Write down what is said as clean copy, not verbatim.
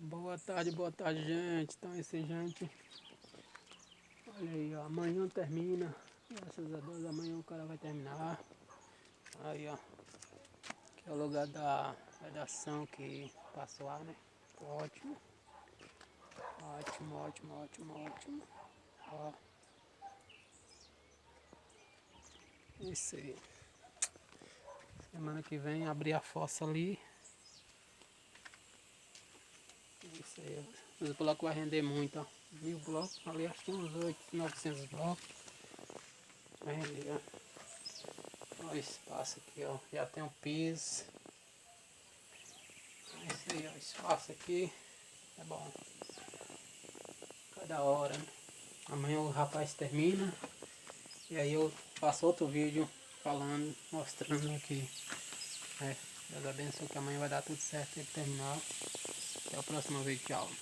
Boa tarde, gente. Então, esse gente, olha aí, ó, amanhã termina. Graças a Deus, amanhã o cara vai terminar. Aí, ó, que é o lugar da redação que passou lá, né? Ótimo, ótimo, ótimo, ótimo, ótimo. Ó, isso aí. Semana que vem abrir a fossa ali. Isso aí, os blocos vai render muito, ó. 1000 blocos, ali acho que uns 900 blocos. Vai render, ó. Olha o espaço aqui, ó. Já tem um piso. É isso aí, ó. O espaço aqui é bom. Cada hora, né? Amanhã o rapaz termina. E aí eu faço outro vídeo falando, mostrando aqui. Deus abençoe que amanhã vai dar tudo certo ele terminar. Até o próximo vídeo, tchau.